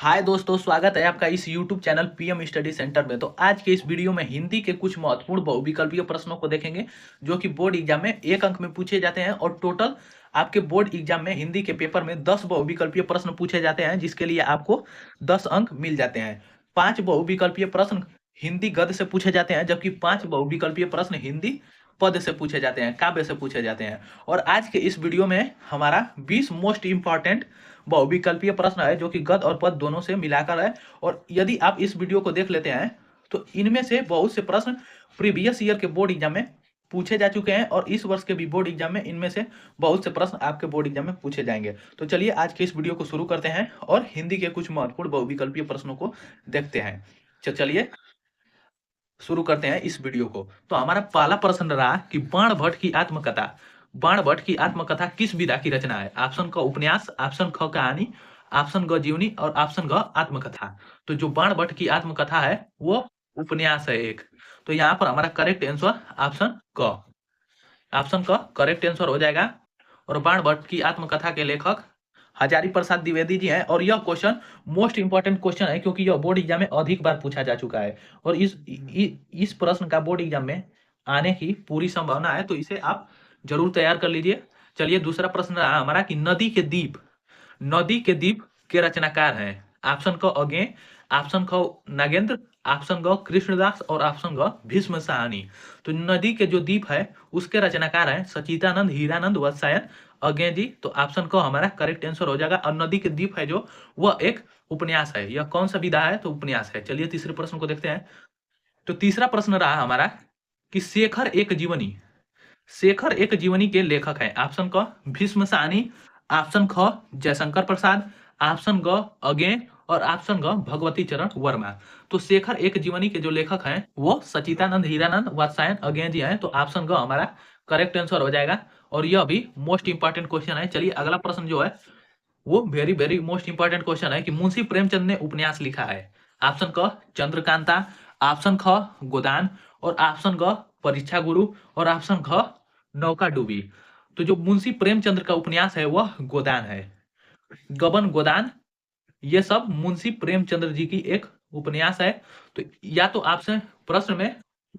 हाय दोस्तों, स्वागत है आपका इस YouTube channel PM study centre में। तो आज के इस वीडियो में हिंदी के कुछ महत्वपूर्ण बहुविकल्पीय प्रश्नों को देखेंगे जो कि बोर्ड एग्जाम में 1 अंक में पूछे जाते हैं। और टोटल आपके बोर्ड एग्जाम में हिंदी के पेपर में 10 बहुविकल्पीय प्रश्न पूछे जाते हैं, जिसके लिए आपको 10 अंक मिल जाते हैं। 5 बहुविकल्पीय प्रश्न हिंदी गद्य से पूछे जाते हैं, जबकि 5 बहुविकल्पीय प्रश्न हिंदी पद से पूछे जाते हैं, काव्य से पूछे जाते हैं। और आज के इस वीडियो में हमारा 20 मोस्ट इंपॉर्टेंट बहुविकल्पीय प्रश्न है जो कि गद्य और पद्य दोनों से मिलाकर है। और यदि आप इस वीडियो को देख लेते हैं तो इनमें से बहुत से प्रश्न प्रीवियस ईयर के बोर्ड एग्जाम में पूछे जा चुके हैं, और इस वर्ष के भी बोर्ड एग्जाम में इनमें से बहुत से प्रश्न आपके बोर्ड एग्जाम में पूछे जाएंगे। तो चलिए आज के इस वीडियो को शुरू करते हैं और हिंदी के कुछ महत्वपूर्ण बहुविकल्पीय प्रश्नों को देखते हैं। चलिए शुरू करते हैं इस वीडियो को। तो हमारा पहला प्रश्न रहा कि बाणभट्ट की आत्मकथा, बाणभट्ट की आत्मकथा किस विधा की रचना है? ऑप्शन क उपन्यास, ऑप्शन ख कहानी, ऑप्शन ग जीवनी और ऑप्शन ग आत्मकथा। तो जो बाणभट्ट की आत्मकथा है वो उपन्यास है एक। तो यहाँ पर हमारा करेक्ट आंसर ऑप्शन क, ऑप्शन क करेक्ट आंसर हो जाएगा। और बाणभट्ट की आत्मकथा के लेखक हजारी प्रसाद द्विवेदी जी हैं। और यह क्वेश्चन मोस्ट इंपॉर्टेंट क्वेश्चन है क्योंकि यह बोर्ड एग्जाम में अधिक बार पूछा जा चुका है, और इस प्रश्न का बोर्ड एग्जाम में आने की पूरी संभावना है, तो इसे आप जरूर तैयार कर लीजिए। चलिए दूसरा प्रश्न रहा हमारा कि नदी के द्वीप के रचनाकार हैं। ऑप्शन क अगे, ऑप्शन ख नागेंद्र, ऑप्शन ग कृष्णदास और ऑप्शन ग भीष्म साहनी। तो नदी के जो द्वीप है उसके रचनाकार हैं सचिदानंद, हीरानंद, वत्सायन, अज्ञे जी। तो ऑप्शन को हमारा करेक्ट आंसर हो जाएगा। और नदी के द्वीप है जो वह एक उपन्यास है। यह कौन सा विधा है? तो उपन्यास है। चलिए तीसरे प्रश्न को देखते हैं। तो तीसरा प्रश्न रहा हमारा कि शेखर एक जीवनी के लेखक हैं। ऑप्शन क भीष्म साहनी, ऑप्शन ख जयशंकर प्रसाद, ऑप्शन ग अज्ञे और ऑप्शन ग भगवती चरण वर्मा। तो शेखर एक जीवनी के जो लेखक हैं वो सचिदानंद, हीरानंद, वात्स्यायन, अज्ञे जी हैं। तो ऑप्शन ग हमारा करेक्ट आंसर हो जाएगा। और यह भी मोस्ट इंपॉर्टेंट क्वेश्चन है। चलिए अगला प्रश्न जो है वो very very most important question है कि मुंशी प्रेमचंद ने उपन्यास लिखा है। ऑप्शन क चंद्रकांता, ऑप्शन ख गोदान और ऑप्शन ग परीक्षा गुरु और ऑप्शन ख नौका डूबी। तो जो मुंशी प्रेमचंद्र का उपन्यास है वह गोदान है। गबन, गोदान, ये सब मुंशी प्रेमचंद्र जी की एक उपन्यास है। तो या तो आपसे प्रश्न में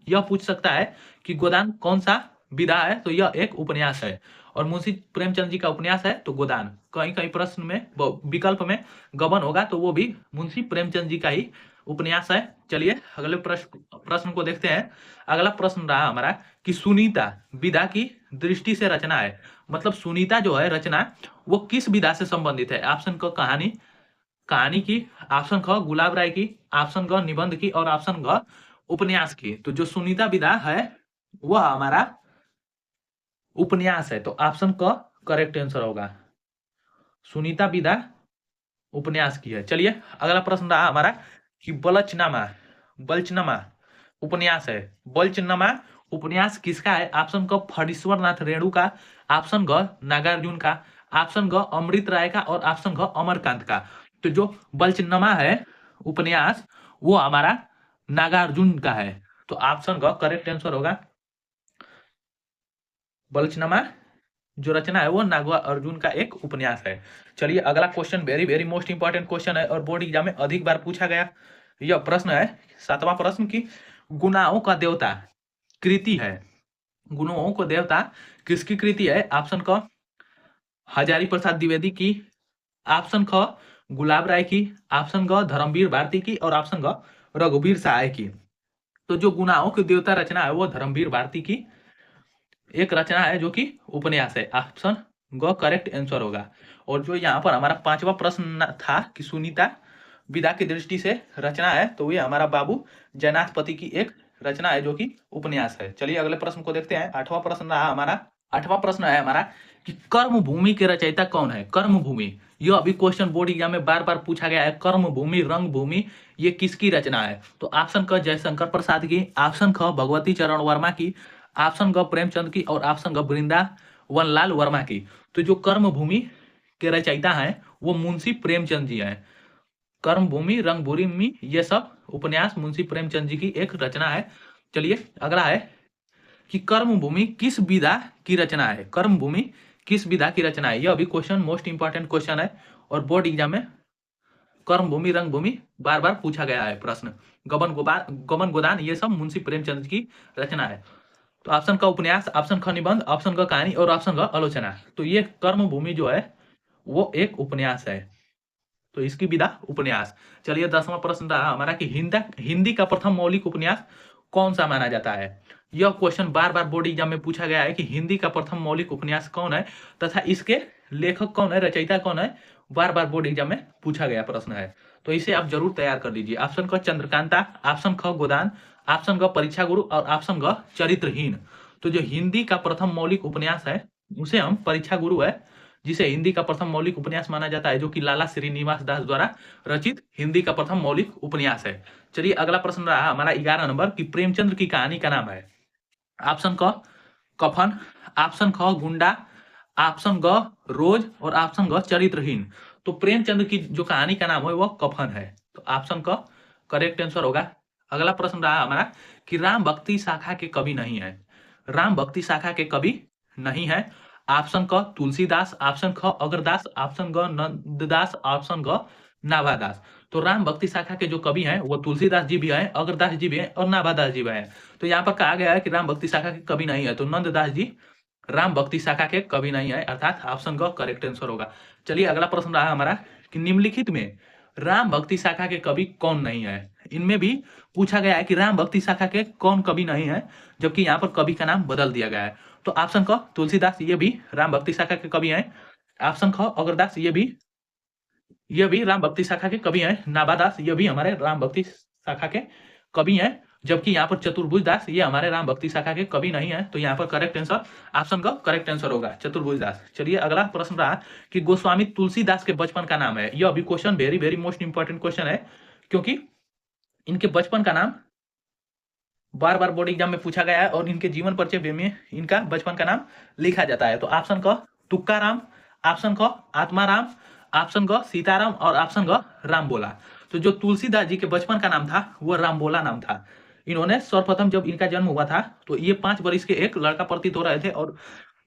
यह पूछ सकता है कि गोदान कौन सा विधा है, तो यह एक उपन्यास है। और मुंशी प्रेमचंद जी का उपन्यास है तो गोदान। कहीं कहीं प्रश्न में विकल्प में गबन होगा तो वो भी मुंशी प्रेमचंद जी का ही उपन्यास है। चलिए अगले प्रश्न को देखते हैं। अगला प्रश्न रहा हमारा कि सुनीता विधा की दृष्टि से रचना है। मतलब सुनीता जो है रचना वो किस विधा से संबंधित है? ऑप्शन क कहानी की, ऑप्शन ख गुलाब राय की, ऑप्शन ग निबंध की और ऑप्शन ग उपन्यास की। तो जो सुनीता विधा है वह हमारा उपन्यास है। तो ऑप्शन क करेक्ट आंसर होगा। सुनीता विधा उपन्यास की है। चलिए अगला प्रश्न रहा हमारा कि बलचनामा उपन्यास है। बलचनामा उपन्यास किसका है? ऑप्शन क फणीश्वर नाथ रेणु का, ऑप्शन ग नागार्जुन का, ऑप्शन ग अमृत राय का और ऑप्शन ग अमरकांत का। तो जो बलचनामा है उपन्यास वो हमारा नागार्जुन का है। तो ऑप्शन ग करेक्ट आंसर होगा। बलचनामा जो रचना है वो नागार्जुन का एक उपन्यास है। चलिए अगला question very very most important question है और बोर्ड एग्जाम में अधिक बार पूछा गया यह प्रश्न है। सातवां प्रश्न की गुनाहों का देवता कृति है। गुनाहों को देवता किसकी कृति है? ऑप्शन क हजारी प्रसाद द्विवेदी की, ऑप्शन ख गुलाब राय की, ऑप्शन ग धर्मवीर भारती की और ऑप्शन ग रघुवीर सहाय की। तो जो गुनाहों की देवता रचना है वो धर्मवीर भारती की एक रचना है जो कि उपन्यास है। ऑप्शन ग करेक्ट आंसर होगा। और जो यहाँ पर हमारा पांचवा प्रश्न था कि सुनीता विधा की दृष्टि से रचना है, तो ये हमारा बाबू जयनाथपति की एक रचना है जो कि उपन्यास है। चलिए अगले प्रश्न को देखते हैं। आठवां प्रश्न है हमारा कि कर्म भूमि के रचयिता कौन है? कर्म भूमि, यह अभी क्वेश्चन बोर्ड एग्जाम में बार बार पूछा गया है। कर्म भूमि, रंग भूमि, ये किसकी रचना है? तो ऑप्शन क जयशंकर प्रसाद की, ऑप्शन ख भगवती चरण वर्मा की, ऑप्शन ग प्रेमचंद की और ऑप्शन ग वृंदावन लाल वर्मा की। तो जो कर्म भूमि के रचयिता हैं वो मुंशी प्रेमचंद जी हैं। कर्म भूमि, रंग भूमि, ये सब उपन्यास मुंशी प्रेमचंद जी की एक रचना है। चलिए अगला है कि कर्म भूमि किस विधा की रचना है? कर्म भूमि किस विधा की रचना है? यह भी क्वेश्चन मोस्ट इंपॉर्टेंट क्वेश्चन है और बोर्ड एग्जाम में कर्मभूमि, रंगभूमि बार बार पूछा गया है प्रश्न। गबन गोदान ये सब मुंशी प्रेमचंद की रचना है। तो ऑप्शन क उपन्यास, ऑप्शन ख निबंध, ऑप्शन क कहानी और ऑप्शन ग आलोचना। तो ये कर्मभूमि जो है वो एक उपन्यास है, तो इसकी विधा उपन्यास। चलिए 10वां प्रश्न रहा हमारा कि हिंदी का प्रथम मौलिक उपन्यास कौन सा माना जाता है। यह क्वेश्चन बार बार बोर्ड एग्जाम में पूछा गया है कि हिंदी का प्रथम मौलिक उपन्यास कौन है तथा इसके लेखक कौन है, रचयिता कौन है, बार बार बोर्ड एग्जाम में पूछा गया प्रश्न है। तो इसे आप जरूर तैयार कर लीजिए। ऑप्शन क चंद्रकांता, ऑप्शन ख गोदान, ऑप्शन ग परीक्षा गुरु और ऑप्शन ग चरित्रहीन। तो जो हिंदी का प्रथम मौलिक उपन्यास है उसे हम परीक्षा गुरु है, जिसे हिंदी का प्रथम मौलिक उपन्यास माना जाता है, जो कि लाला श्रीनिवास दास द्वारा रचित हिंदी का प्रथम मौलिक उपन्यास है। चलिए अगला प्रश्न रहा हमारा 11 नंबर कि प्रेमचंद्र की कहानी का नाम है। ऑप्शन क कफन, ऑप्शन ख गुंडा, ऑप्शन ग रोज और ऑप्शन ग चरित्रहीन। तो प्रेमचंद्र की जो कहानी का नाम है वह कफन है, तो ऑप्शन क करेक्ट आंसर होगा। अगला प्रश्न रहा हमारा कि राम भक्ति शाखा के कवि नहीं है। राम भक्ति शाखा के कवि नहीं है। ऑप्शन क तुलसीदास, ऑप्शन ख अगरदास, ऑप्शन ग नंददास, ऑप्शन ग नाभादास। तो राम भक्ति शाखा के जो कवि हैं वो तुलसीदास जी भी हैं, अगरदास जी भी हैं और नाभादास जी भी हैं। तो यहाँ पर कहा गया है कि राम भक्ति शाखा के कवि नहीं है, तो नंददास जी राम भक्ति शाखा के कवि नहीं है, अर्थात ऑप्शन ग करेक्ट आंसर होगा। चलिए अगला प्रश्न रहा हमारा कि निम्नलिखित में राम भक्ति शाखा के कवि कौन नहीं है। इनमें भी पूछा गया है कि राम भक्ति शाखा के कौन कवि नहीं है, जबकि यहाँ पर कवि का नाम बदल दिया गया है। तो ऑप्शन क तुलसीदास ये भी राम भक्ति शाखा के कवि हैं। ऑप्शन ख अगरदास ये भी राम भक्ति शाखा के कवि हैं। नाभादास ये भी हमारे राम भक्ति शाखा के कवि हैं, जबकि यहाँ पर चतुर्भुज दास ये हमारे राम भक्ति शाखा के कवि नहीं है। तो यहाँ पर करेक्ट आंसर ऑप्शन का करेक्ट आंसर होगा चतुर्भुज दास। चलिए अगला प्रश्न रहा कि गोस्वामी तुलसीदास के बचपन का नाम है। यह अभी question very very most important question है, क्योंकि इनके बचपन का नाम बार बार बोर्ड एग्जाम में पूछा गया है और इनके जीवन परिचय में इनका बचपन का नाम लिखा जाता है। तो ऑप्शन क तुक्काराम, ऑप्शन क आत्माराम, ऑप्शन ग सीताराम और ऑप्शन ग राम बोला। तो जो तुलसीदास जी के बचपन का नाम था वो राम बोला नाम था। इन्होंने सर्वप्रथम जब इनका जन्म हुआ था तो ये 5 वर्ष के एक लड़का प्रतीत हो रहे थे और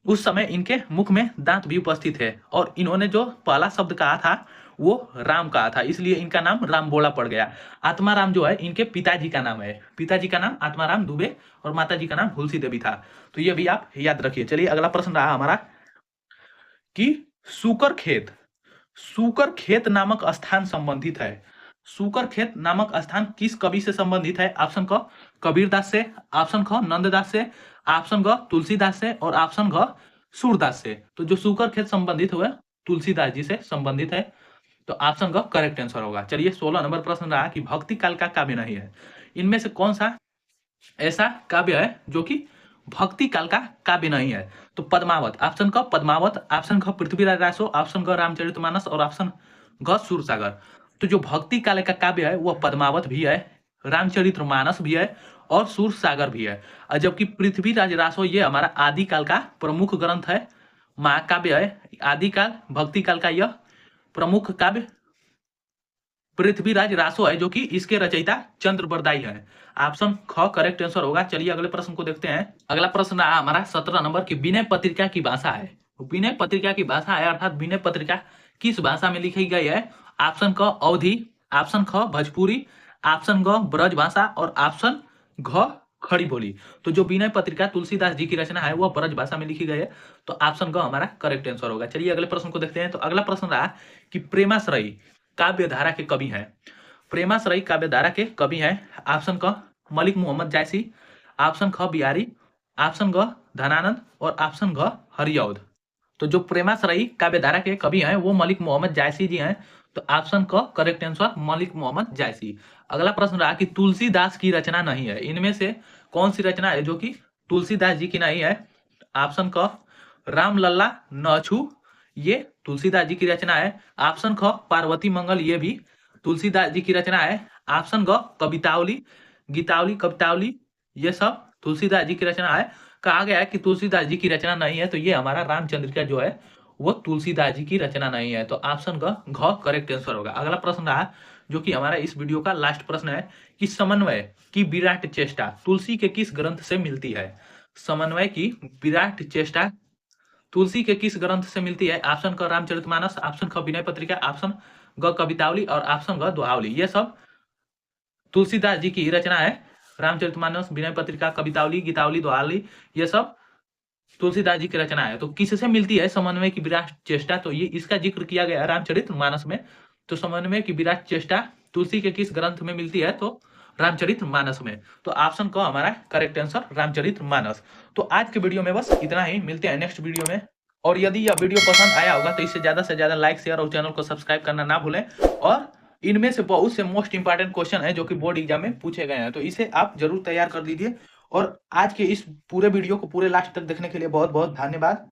उस समय इनके मुख में दांत भी उपस्थित है और इन्होंने जो पहला शब्द कहा था वो राम कहा था, इसलिए इनका नाम राम बोला पड़ गया। आत्माराम जो है इनके पिताजी का नाम है, पिताजी का नाम आत्माराम दुबे और माताजी का नाम हुलसी देवी था। तो ये भी आप याद रखिए। चलिए अगला प्रश्न रहा हमारा कि सूकर खेत नामक स्थान संबंधित है। सूकर खेत नामक स्थान किस कवि से संबंधित है। ऑप्शन क कबीरदास से, ऑप्शन ख नंददास से, ऑप्शन ग तुलसीदास से और ऑप्शन घ सूरदास से। तो जो सूकर खेत संबंधित हुआ तुलसीदास जी से संबंधित है, तो ऑप्शन ग करेक्ट आंसर होगा। चलिए 16 नंबर प्रश्न रहा कि भक्ति काल का काव्य नहीं है। इनमें से कौन सा ऐसा काव्य है जो कि भक्ति काल का काव्य नहीं है। तो पद्मावत, ऑप्शन क पद्मावत, ऑप्शन ख पृथ्वीराज रासो, ऑप्शन ग रामचरितमानस और ऑप्शन घ सूरसागर। तो जो भक्ति काल का काव्य है वह पद्मावत भी है, रामचरितमानस भी है और सूरसागर भी है। और जबकि पृथ्वीराज रासो ये हमारा आदिकाल का प्रमुख ग्रंथ है, महाकाव्य है। आदिकाल भक्ति काल का यह प्रमुख काव्य पृथ्वीराज रासो है, जो कि इसके रचयिता चंद्रबरदाई है। ऑप्शन ख करेक्ट आंसर होगा। चलिए अगले प्रश्न को देखते हैं। अगला प्रश्न रहा हमारा 17 नंबर की विनय पत्रिका की भाषा है। विनय पत्रिका की भाषा है अर्थात विनय पत्रिका किस भाषा में लिखी गई है। ऑप्शन क अवधी, ऑप्शन ख भोजपुरी, ऑप्शन ग ब्रज भाषा और ऑप्शन घ खड़ी बोली। तो जो विनय पत्रिका तुलसीदास जी की रचना है वह ब्रज भाषा में लिखी गई है, तो ऑप्शन ग हमारा करेक्ट आंसर होगा। चलिए अगले प्रश्न को देखते हैं। तो अगला प्रश्न रहा कि प्रेमाश्रयी काव्य धारा के कवि हैं। प्रेमाश्रयी काव्य धारा के कवि हैं ऑप्शन क मलिक मोहम्मद जायसी, ऑप्शन ख बिहारी, ऑप्शन ग धनानंद और ऑप्शन घ हरिऔध। तो जो प्रेमाश्रयी काव्य धारा के कवि हैं वो मलिक मोहम्मद जायसी जी हैं, तो ऑप्शन क करेक्ट आंसर मलिक मोहम्मद जायसी। अगला प्रश्न रहा कि तुलसीदास की रचना नहीं है। इनमें से कौन सी रचना है जो कि तुलसीदास जी की नहीं है। ऑप्शन क रामलला नछू ये तुलसीदास जी की रचना है। ऑप्शन ख पार्वती मंगल ये भी तुलसीदास जी की रचना है। ऑप्शन ग कवितावली, गीतावली, कवितावली ये सब तुलसीदास जी की रचना है। कहा गया है कि तुलसीदास जी की रचना नहीं है, तो ये हमारा रामचंद्रिका जो है वो तुलसीदास जी की रचना नहीं है, तो ऑप्शन घ करेक्ट आंसर होगा। अगला प्रश्न रहा जो कि हमारा इस वीडियो का लास्ट प्रश्न है कि समन्वय की विराट चेष्टा तुलसी के किस ग्रंथ से मिलती है। समन्वय की विराट चेष्टा तुलसी के किस ग्रंथ से मिलती है। ऑप्शन क रामचरितमानस, ऑप्शन ख विनय पत्रिका, ऑप्शन ग कवितावली और ऑप्शन ग दोहावली। ये सब तुलसीदास जी की रचना है। रामचरितमानस, विनय पत्रिका, कवितावली, गीतावली, दोहावली, ये सब तुलसीदास जी की रचना है। तो किससे मिलती है समन्वय की विराट चेष्टा? तो ये इसका जिक्र किया गया है रामचरितमानस में। तो समन्वय की विराट चेष्टा तुलसी के किस ग्रंथ में मिलती है? तो रामचरितमानस में। तो ऑप्शन क हमारा करेक्ट आंसर रामचरितमानस। तो आज के वीडियो में बस इतना ही, मिलते हैं नेक्स्ट वीडियो में। और यदि यह वीडियो पसंद आया होगा तो इसे ज्यादा से ज्यादा लाइक, शेयर और चैनल को सब्सक्राइब करना ना भूलें। और इनमें से बहुत से मोस्ट इंपॉर्टेंट क्वेश्चन है जो कि बोर्ड एग्जाम में पूछे गए हैं, तो इसे आप जरूर तैयार कर लीजिए। और आज के इस पूरे वीडियो को पूरे लास्ट तक देखने के लिए बहुत बहुत धन्यवाद।